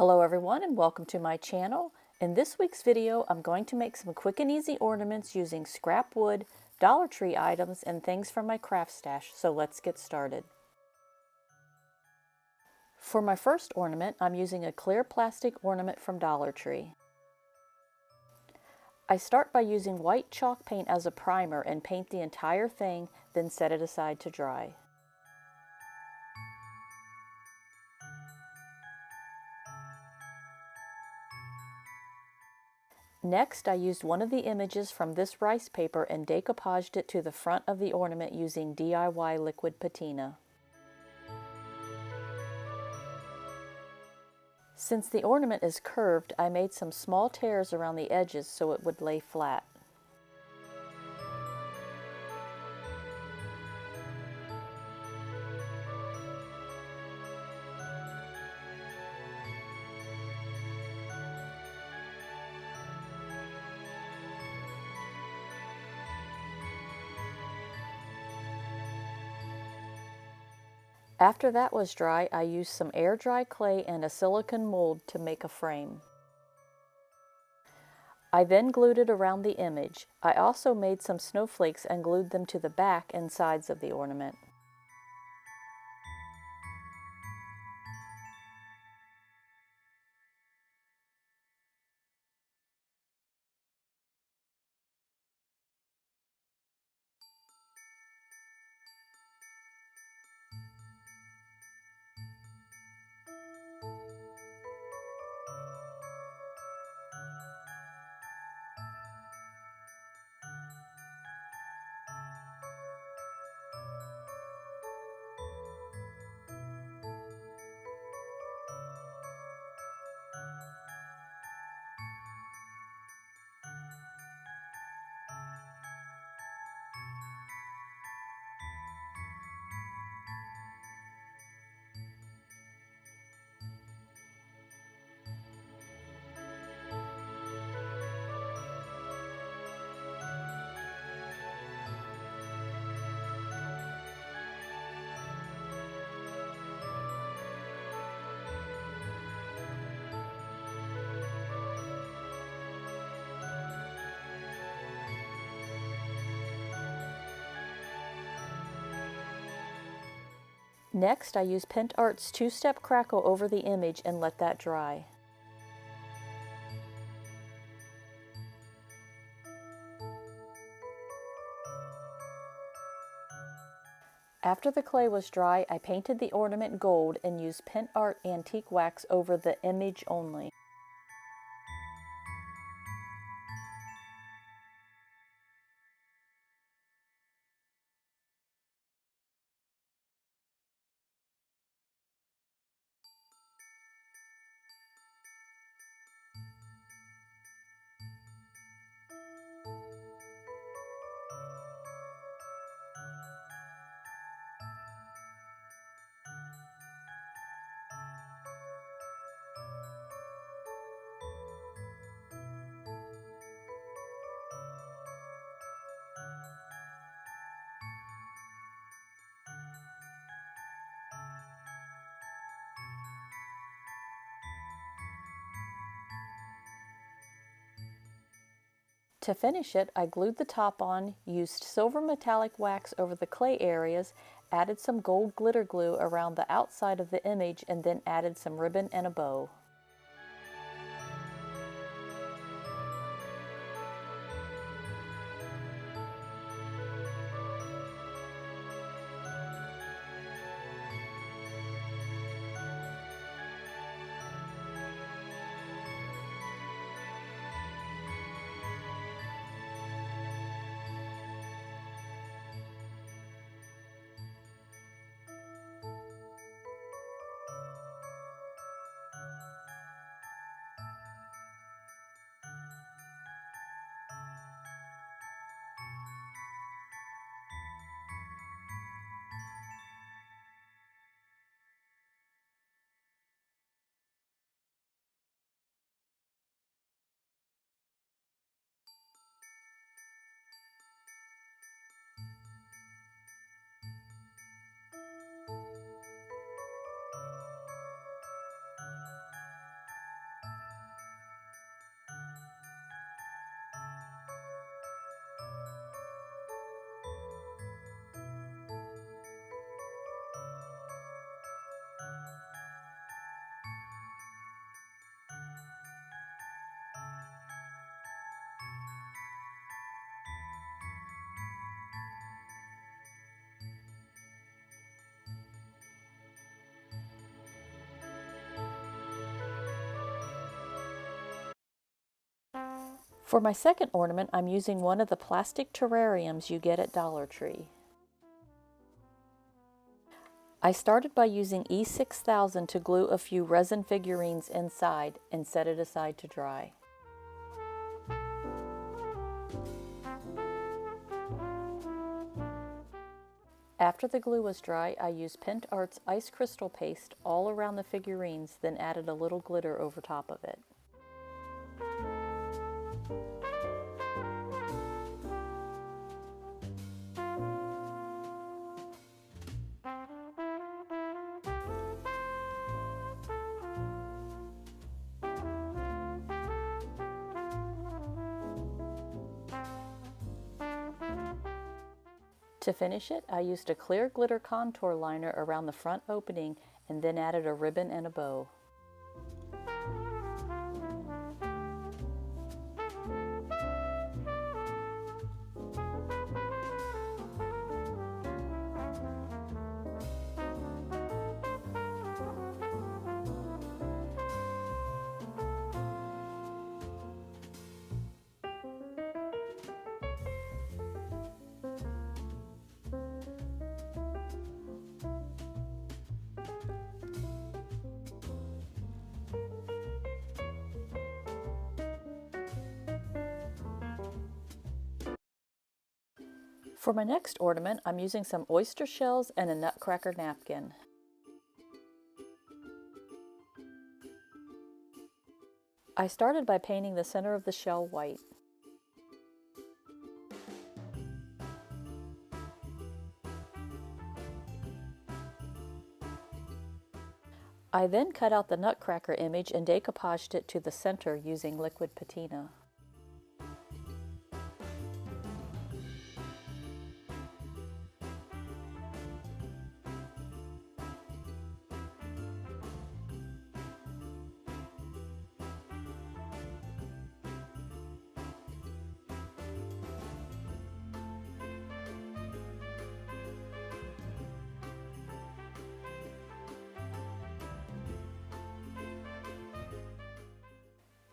Hello everyone and welcome to my channel. In this week's video, I'm going to make some quick and easy ornaments using scrap wood, Dollar Tree items, and things from my craft stash, so let's get started. For my first ornament, I'm using a clear plastic ornament from Dollar Tree. I start by using white chalk paint as a primer and paint the entire thing, then set it aside to dry. Next, I used one of the images from this rice paper and decoupaged it to the front of the ornament using DIY liquid patina. Since the ornament is curved, I made some small tears around the edges so it would lay flat. After that was dry, I used some air-dry clay and a silicone mold to make a frame. I then glued it around the image. I also made some snowflakes and glued them to the back and sides of the ornament. Next, I used Pentart's two-step Crackle over the image and let that dry. After the clay was dry, I painted the ornament gold and used Pentart antique wax over the image only. To finish it, I glued the top on, used silver metallic wax over the clay areas, added some gold glitter glue around the outside of the image, and then added some ribbon and a bow. For my second ornament, I'm using one of the plastic terrariums you get at Dollar Tree. I started by using E6000 to glue a few resin figurines inside and set it aside to dry. After the glue was dry, I used Pentart's ice crystal paste all around the figurines, then added a little glitter over top of it. To finish it, I used a clear glitter contour liner around the front opening and then added a ribbon and a bow. For my next ornament, I'm using some oyster shells and a nutcracker napkin. I started by painting the center of the shell white. I then cut out the nutcracker image and decoupaged it to the center using liquid patina.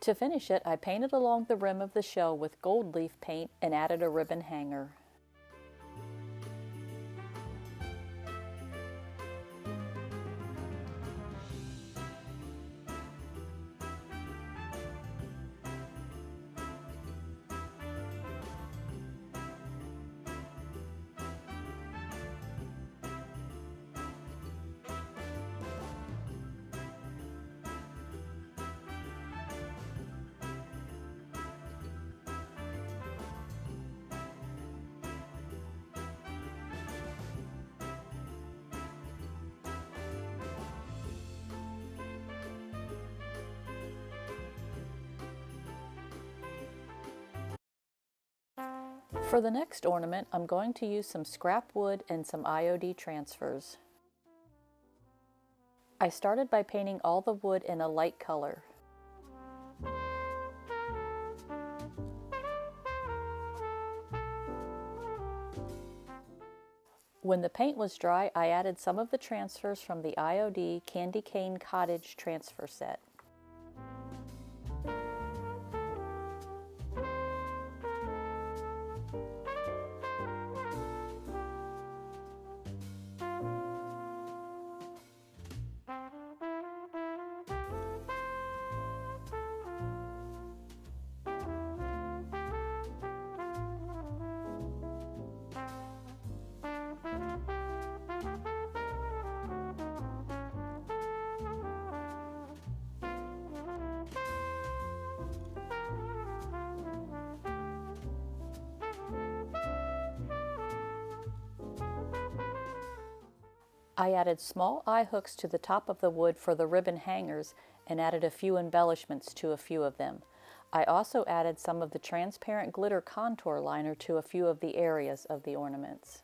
To finish it, I painted along the rim of the shell with gold leaf paint and added a ribbon hanger. For the next ornament, I'm going to use some scrap wood and some IOD transfers. I started by painting all the wood in a light color. When the paint was dry, I added some of the transfers from the IOD Candy Cane Cottage transfer set. I added small eye hooks to the top of the wood for the ribbon hangers and added a few embellishments to a few of them. I also added some of the transparent glitter contour liner to a few of the areas of the ornaments.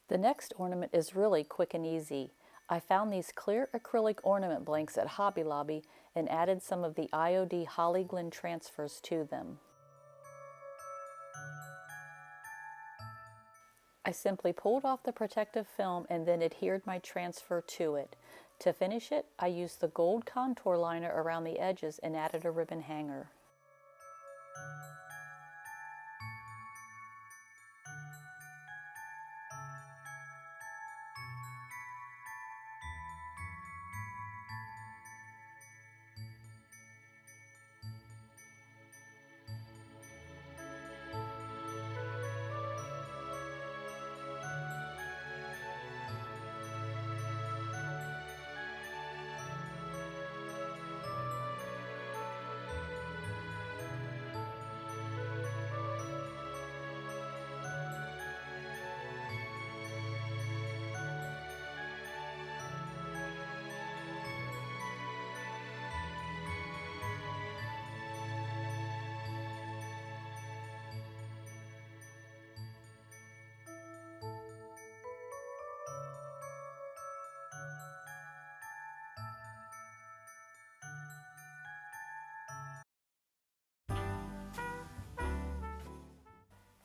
The next ornament is really quick and easy. I found these clear acrylic ornament blanks at Hobby Lobby and added some of the IOD Holly Glen transfers to them. I simply pulled off the protective film and then adhered my transfer to it. To finish it, I used the gold contour liner around the edges and added a ribbon hanger.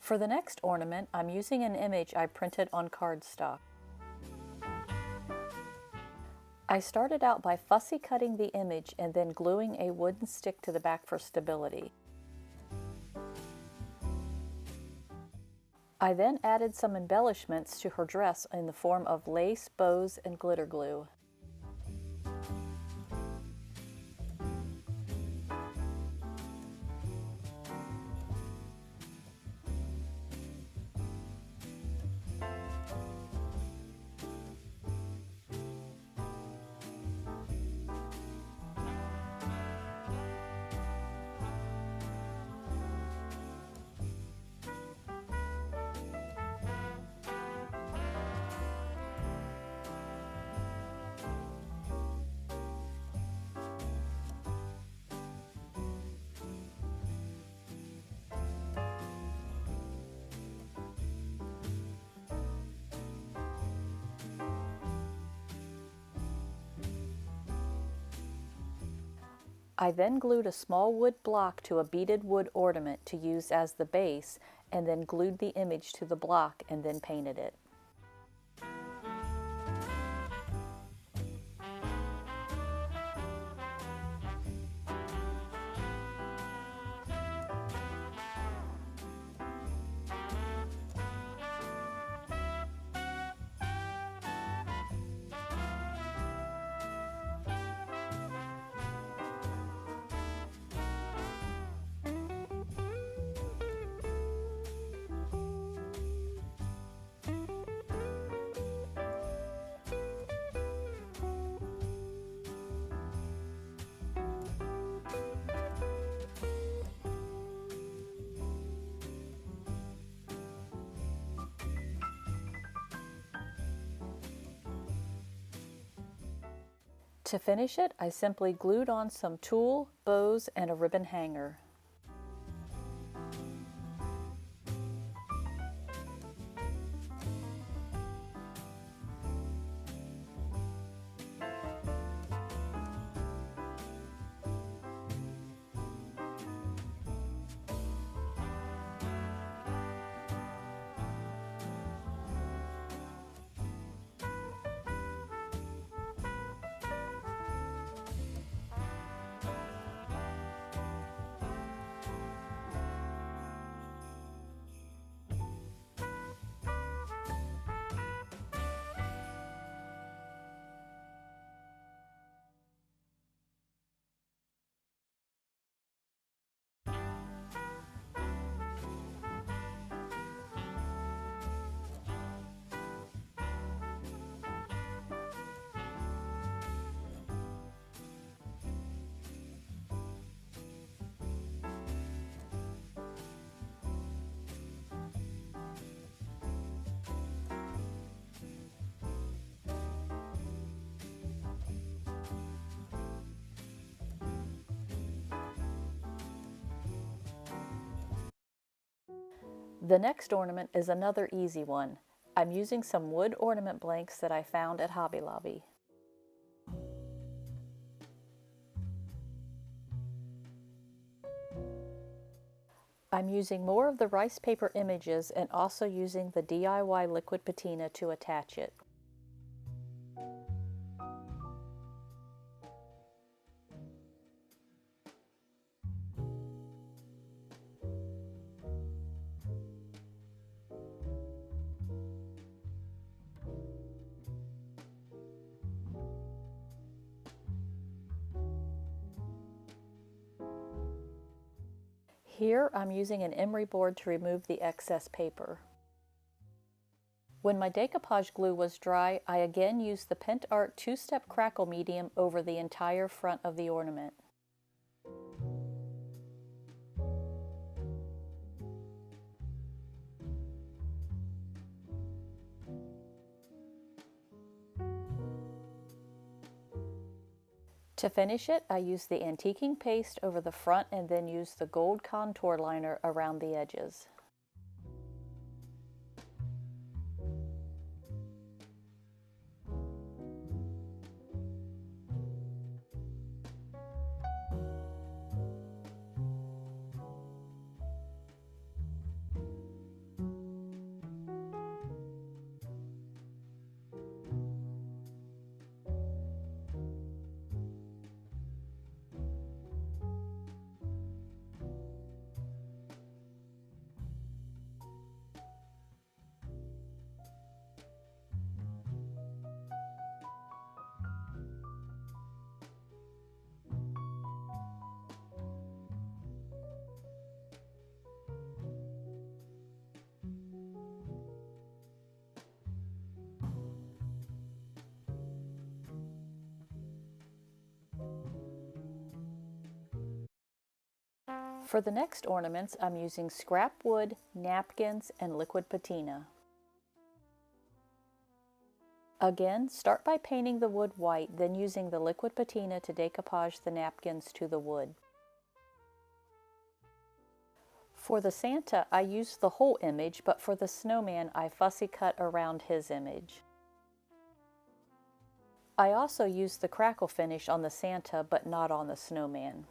For the next ornament, I'm using an image I printed on cardstock. I started out by fussy cutting the image and then gluing a wooden stick to the back for stability. I then added some embellishments to her dress in the form of lace, bows, and glitter glue. I then glued a small wood block to a beaded wood ornament to use as the base, and then glued the image to the block and then painted it. To finish it, I simply glued on some tulle, bows, and a ribbon hanger. The next ornament is another easy one. I'm using some wood ornament blanks that I found at Hobby Lobby. I'm using more of the rice paper images and also using the DIY liquid patina to attach it. Here I'm using an emery board to remove the excess paper. When my decoupage glue was dry, I again used the Pentart 2-step Crackle medium over the entire front of the ornament. To finish it, I used the antiquing paste over the front and then used the gold contour liner around the edges. For the next ornaments, I'm using scrap wood, napkins, and liquid patina. Again, start by painting the wood white, then using the liquid patina to decoupage the napkins to the wood. For the Santa, I used the whole image, but for the snowman, I fussy cut around his image. I also used the Crackle finish on the Santa, but not on the snowman.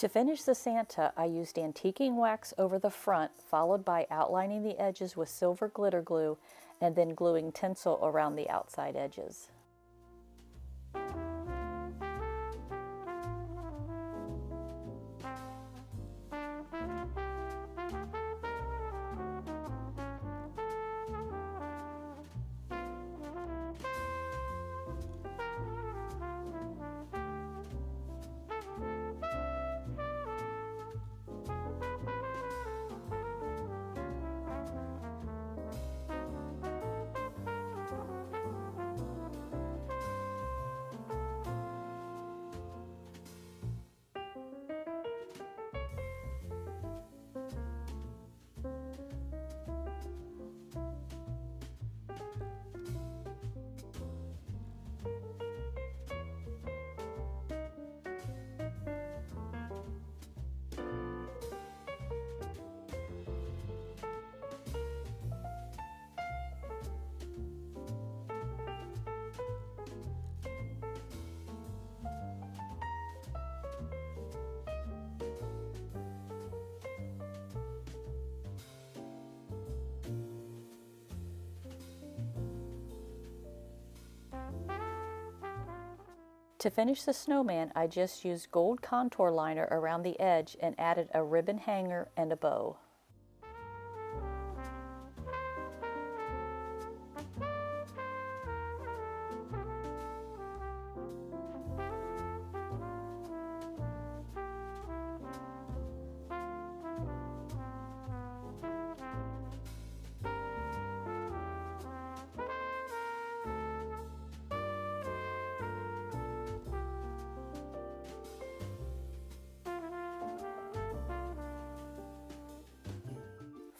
To finish the Santa, I used antiquing wax over the front, followed by outlining the edges with silver glitter glue, and then gluing tinsel around the outside edges. To finish the snowman, I just used gold contour liner around the edge and added a ribbon hanger and a bow.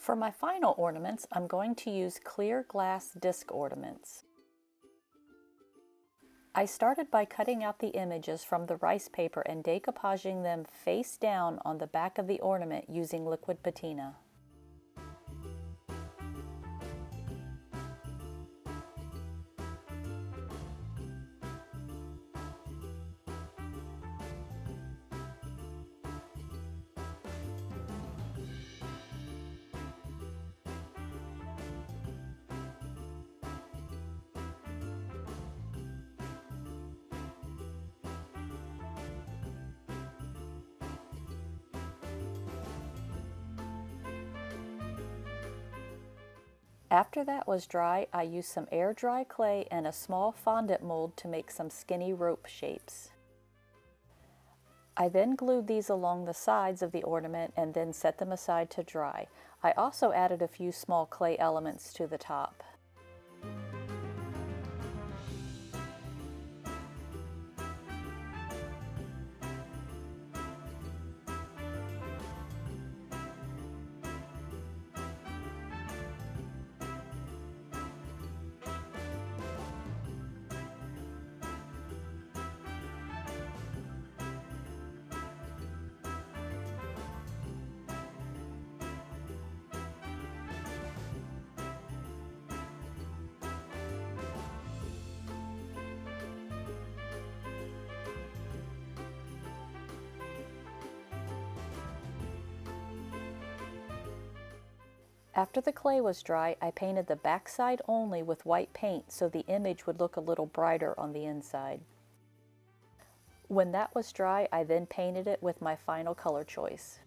For my final ornaments, I'm going to use clear glass disc ornaments. I started by cutting out the images from the rice paper and decoupaging them face down on the back of the ornament using liquid patina. After that was dry, I used some air dry clay and a small fondant mold to make some skinny rope shapes. I then glued these along the sides of the ornament and then set them aside to dry. I also added a few small clay elements to the top. After the clay was dry, I painted the backside only with white paint so the image would look a little brighter on the inside. When that was dry, I then painted it with my final color choice.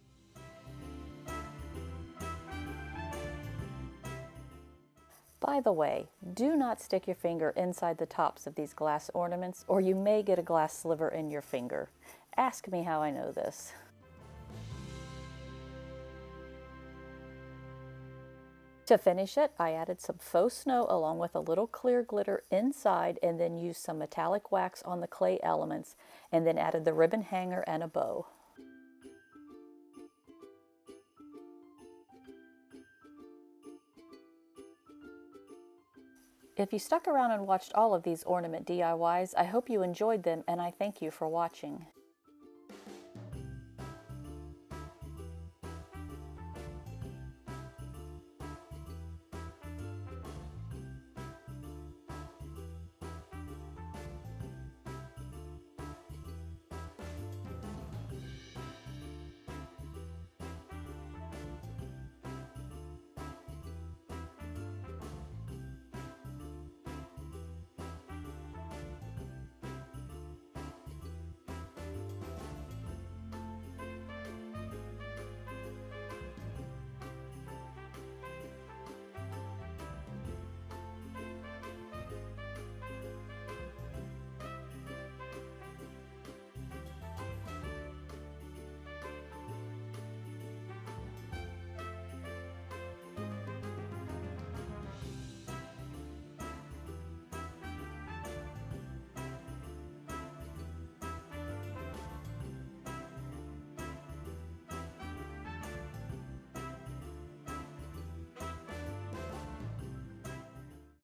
By the way, do not stick your finger inside the tops of these glass ornaments or you may get a glass sliver in your finger. Ask me how I know this. To finish it, I added some faux snow along with a little clear glitter inside and then used some metallic wax on the clay elements and then added the ribbon hanger and a bow. If you stuck around and watched all of these ornament DIYs, I hope you enjoyed them and I thank you for watching.